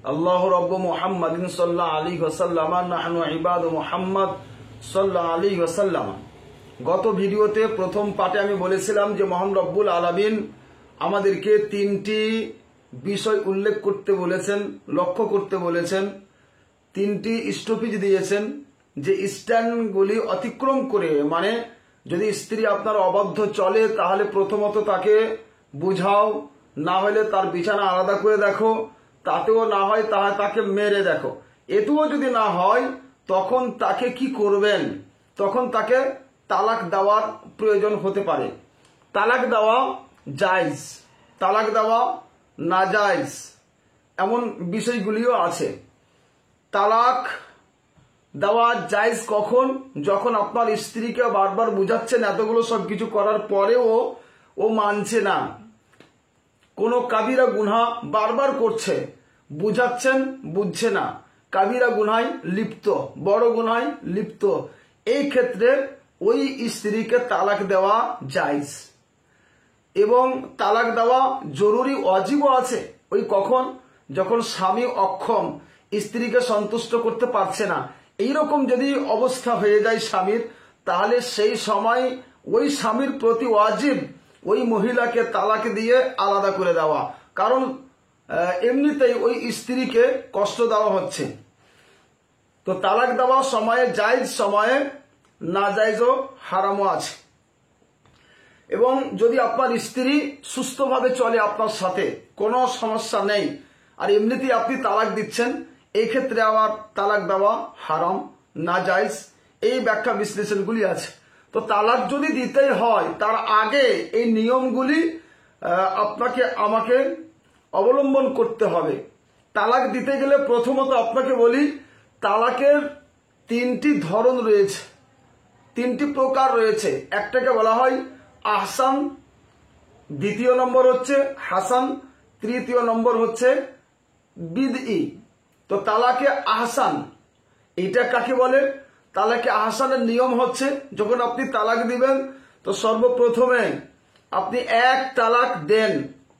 আল্লাহু রাব্বু মুহাম্মাদিন সাল্লাল্লাহু আলাইহি ওয়াসাল্লাম নাহনু ইবাদু মুহাম্মদ সাল্লাল্লাহু আলাইহি ওয়াসাল্লাম। গত ভিডিওতে প্রথম পার্টে আমি বলেছিলাম যে মহান রব্বুল আলামিন আমাদেরকে তিনটি বিষয় উল্লেখ করতে বলেছেন, লক্ষ্য করতে বলেছেন, তিনটি স্টপেজ দিয়েছেন যে স্ট্যান্ডগুলি অতিক্রম করে, মানে যদি স্ত্রী আপনার অবাধ্য চলে তাহলে প্রথমত তাকে বুঝাও, না হলে তার বিছানা আলাদা করে দেখো, তাতেও না হয় তাহলে তাকে মেরে দেখো, এতেও যদি না হয় তখন তাকে কি করবেন? তখন তাকে তালাক দেওয়ার প্রয়োজন হতে পারে। তালাক দেওয়া জায়েজ, তালাক দেওয়া নাজায়েজ, এমন বিষয়গুলিও আছে। তালাক দেওয়া জায়েজ কখন? যখন আপনার স্ত্রীকে বারবার বুঝাচ্ছেন, এতগুলো সবকিছু করার পরেও ও মানছে না, কোনো কাবিরা গুনাহ বারবার করছে, বুঝাচ্ছেন বুঝছে না, কাবিরা গুনায় লিপ্ত, বড় গুনায় লিপ্ত, এই ক্ষেত্রে ওই স্ত্রীকে তালাক দেওয়া জায়েজ। এবং তালাক দেওয়া জরুরি, ওয়াজিবও আছে। ওই কখন? যখন স্বামী অক্ষম, স্ত্রীকে সন্তুষ্ট করতে পারছে না, এইরকম যদি অবস্থা হয়ে যায় স্বামীর, তাহলে সেই সময় ওই স্বামীর প্রতি ওয়াজিব ওই মহিলাকে তালাক দিয়ে আলাদা করে দেওয়া, কারণ এমনিতেই ওই স্ত্রীকে কষ্ট দেওয়া হচ্ছে। তো তালাক দেওয়া সময়ে জায়েজ, সময়ে না জায়েজও, হারামও আছে। এবং যদি আপনার স্ত্রী সুস্থভাবে চলে, আপনার সাথে কোনো সমস্যা নেই, আর এমনিতেই আপনি তালাক দিচ্ছেন, এই ক্ষেত্রে আবার তালাক দেওয়া হারাম, না জায়েজ, এই ব্যাখ্যা বিশ্লেষণগুলি আছে। তো তালাক যদি দিতেই হয়, তার আগে এই নিয়মগুলি আপনাকে আমাকে অবলম্বন করতে হবে। তালাক দিতে গেলে প্রথমত আপনাকে বলি, তালাকের তিনটি ধরন রয়েছে, তিনটি প্রকার রয়েছে। একটাকে বলা হয় আহসান, দ্বিতীয় নম্বর হচ্ছে হাসান, তৃতীয় নম্বর হচ্ছে বিদই। তো তালাকে আহসান এটা কাকে বলে? তালাকে আহসানের নিয়ম হচ্ছে, যখন আপনি তালাক দিবেন তো সর্বপ্রথমে আপনি এক তালাক দেন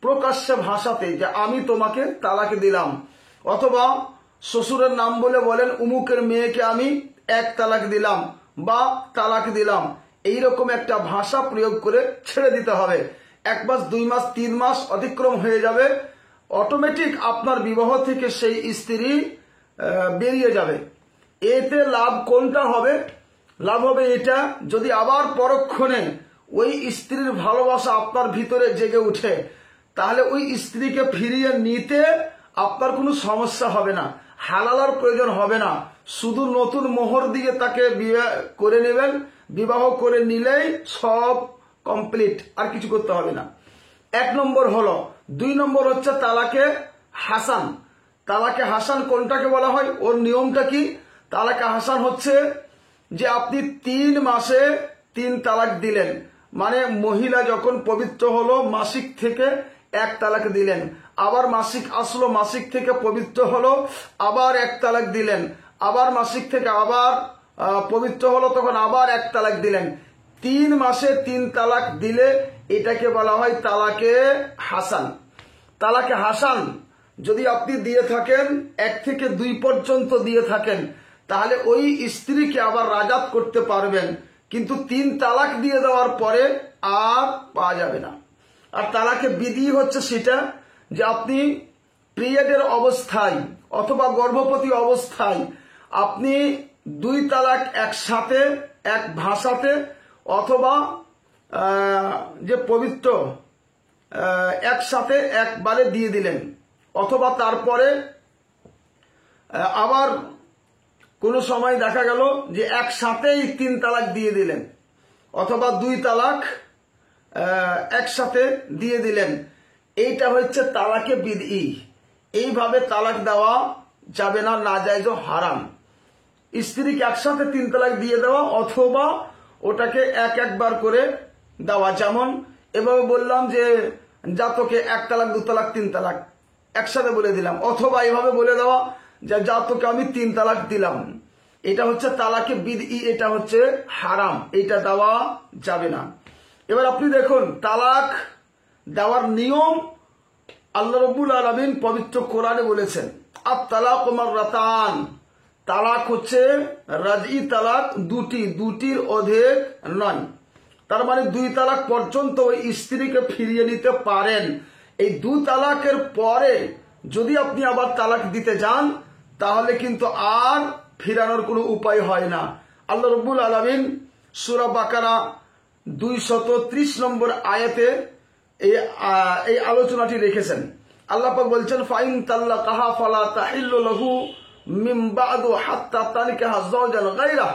প্রকাশ্যে ভাষাতে, যে আমি তোমাকে তালাক দিলাম, অথবা শ্বশুরের নাম বলে বলেন উমুকের মেয়েকে আমি এক তালাক দিলাম বা তালাক দিলাম, এইরকম একটা ভাষা প্রয়োগ করে ছেড়ে দিতে হবে। 1 মাস, 2 মাস, 3 মাস অতিক্রম হয়ে যাবে, অটোমেটিক আপনার বিবাহ থেকে সেই স্ত্রী বেরিয়ে যাবে। এতে লাভ কোনটা হবে? লাভ হবে এটা, যদি আবার পরক্ষণে ওই স্ত্রীর ভালোবাসা আপনার ভিতরে জেগে উঠে, তাহলে ওই স্ত্রীকে ফিরিয়ে নিতে আপনার কোনো সমস্যা হবে না, হালালার প্রয়োজন হবে না, শুধু নতুন মোহর দিয়ে তাকে বিয়ে করে নেবেন, বিবাহ করে নিলেই সব কমপ্লিট, আর কিছু করতে হবে না। 1 নম্বর হলো। 2 নম্বর হচ্ছে তালাকে হাসান। তালাকে হাসান কোনটাকে বলা হয়? ওর নিয়মটা কি? তালাকে হাসান হচ্ছে যে আপনি 3 মাসে 3 তালাক দিলেন, মানে মহিলা যখন পবিত্র হলো মাসিক থেকে 1 তালাক দিলেন, আবার মাসিক আসলো, মাসিক থেকে পবিত্র হলো, আবার 1 তালাক দিলেন, আবার মাসিক থেকে আবার পবিত্র হলো, তখন আবার 1 তালাক দিলেন। 3 মাসে 3 তালাক দিলে এটাকে বলা হয় তালাকে হাসান। তালাকে হাসান যদি আপনি দিয়ে থাকেন, 1 থেকে 2 পর্যন্ত দিয়ে থাকেন, তাহলে ওই স্ত্রীকে আবার রাজাত করতে পারবেন, কিন্তু 3 তালাক দিয়ে দেওয়ার পরে আর পাওয়া যাবে না। আর তালাকে বিধি হচ্ছে সেটা যে আপনি পিরিয়ডের অবস্থায় অথবা গর্ভবতী অবস্থায় আপনি 2 তালাক একসাথে, এক ভাষাতে, অথবা যে পবিত্র একসাথে একবারে দিয়ে দিলেন, অথবা তারপরে আবার কোনো সময় দেখা গেল যে একসাথেই 3 তালাক দিয়ে দিলেন, অথবা 2 তালাক একসাথে দিয়ে দিলেন, এইটা হচ্ছে তালাকে বিদই। এইভাবে তালাক দেওয়া যাবে না, নাজায়েজ ও হারাম। স্ত্রীকে একসাথে 3 তালাক দিয়ে দেওয়া, অথবা ওটাকে একবার করে দেওয়া। যেমন এভাবে বললাম যে যা তোকে 1 তালাক, 2 তালাক, 3 তালাক একসাথে বলে দিলাম, অথবা এইভাবে বলে দেওয়া যে যা তোকে আমি 3 তালাক দিলাম, এটা হচ্ছে তালাকে বিদই, এটা হচ্ছে হারাম, এটা দেওয়া যাবে না। এবার আপনি দেখুন তালাক দেওয়ার নিয়ম আল্লাহ রাব্বুল আলামিন পবিত্র কোরআনে বলেছেন। আর তালাক মাররাতান, তালাক হচ্ছে রাজি তালাক দুটির অধিক নয়। তার মানে 2 তালাক পর্যন্ত ওই স্ত্রীকে ফিরিয়ে নিতে পারেন। এই 2 তালাকের পরে যদি আপনি আবার তালাক দিতে যান তাহলে কিন্তু আর ফিরানোর কোনো উপায় হয় না। আল্লাহ রাব্বুল আলামিন সূরা বাকারা 230 নম্বর আয়াতে এই আলোচনাটি রেখেছেন। আল্লাহ পাক বলছেন, ফাইন তাল্লাকাহা ফালা তাহিল্লু লাহু মিন বাদু হাত্তা তানকিহা যাওজান গায়রা,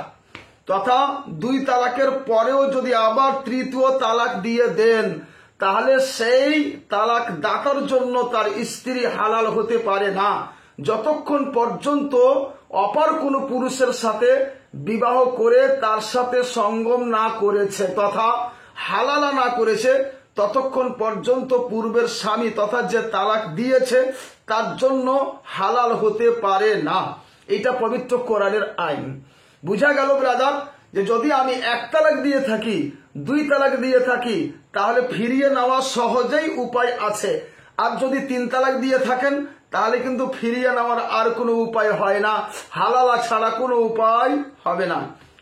তথা 2 তালাকের পরেও যদি আবার 3য় তালাক দিয়ে দেন তাহলে সেই তালাক দাতার জন্য তার স্ত্রী হালাল হতে পারে না যতক্ষণ পর্যন্ত অপর কোনো পুরুষের সাথে বিবাহ করে তার সাথে সঙ্গম না করেছে তথা হালালা না করেছে, ততক্ষণ পর্যন্ত পূর্বের স্বামী তথা যে তালাক দিয়েছে তার জন্য হালাল হতে পারে না। এটা পবিত্র কোরআনের আইন। বুঝা গেল ব্রাদার, যে যদি আমি 1 তালাক দিয়ে থাকি, 2 তালাক দিয়ে থাকি, তাহলে ফিরিয়ে নেওয়া সহজেই উপায় আছে। আর যদি 3 তালাক দিয়ে থাকেন তাহলে কিন্তু ফিরিয়ে নেওয়ার আর কোনো উপায় হয় না, হালালা ছাড়া কোনো উপায় হবে না,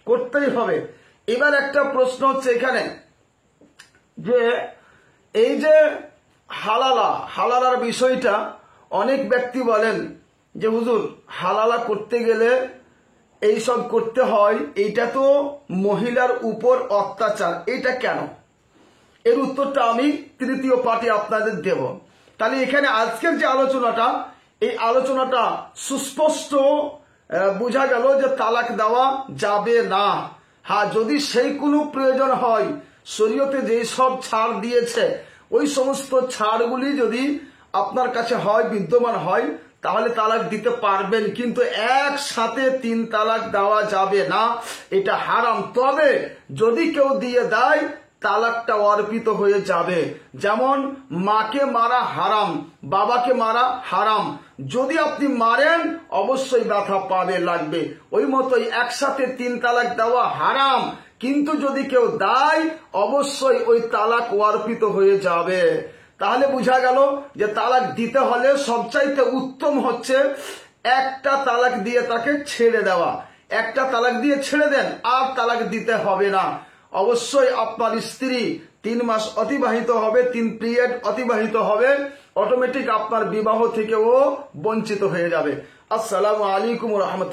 করতেই হবে। এবার একটা প্রশ্ন হচ্ছে এখানে যে এই যে হালালার বিষয়টা অনেক ব্যক্তি বলেন যে হুজুর হালালা করতে গেলে এইসব করতে হয়, এইটা তো মহিলার উপর অত্যাচার, এটা কেন? এর উত্তরটা আমি 3য় পার্টে আপনাদের দেব। তাহলে এখানে আজকের যে আলোচনাটা, এই আলোচনাটা সুস্পষ্ট বোঝা গেল যে তালাক দেওয়া যাবে না। হ্যাঁ, যদি সেই কোনো প্রয়োজন হয়, শরীয়তে যেই সব ছাড় দিয়েছে ওই সমস্ত ছাড়গুলি যদি আপনার কাছে হয়, বিদ্যমান হয়, তাহলে তালাক দিতে পারবেন, কিন্তু একসাথে 3 তালাক দেওয়া যাবে না, এটা হারাম। তবে যদি কেউ দিয়ে দেয় তালাকটা অর্পিত হয়ে যাবে। যেমন মাকে মারা হারাম, বাবাকে মারা হারাম, যদি আপনি মারেন অবশ্যই ব্যথা পাবে, লাগবে। ওই মতোই একসাথে 3 তালাক দেওয়া হারাম, কিন্তু যদি কেউ দেয় অবশ্যই ওই তালাক অর্পিত হয়ে যাবে। তাহলে বোঝা গেল যে তালাক দিতে হলে সবচাইতে উত্তম হচ্ছে 1টা তালাক দিয়ে তাকে ছেড়ে দেওয়া। 1টা তালাক দিয়ে ছেড়ে দেন, আর তালাক দিতে হবে না। অবশ্যই আপনার স্ত্রী 3 মাস অতিবাহিত হবে, 3 পিরিয়ড অতিবাহিত হবে, অটোমেটিক আপনার বিবাহ থেকেও বঞ্চিত হয়ে যাবে। আসসালামু আলাইকুম ওয়া রাহমাতুল্লাহ।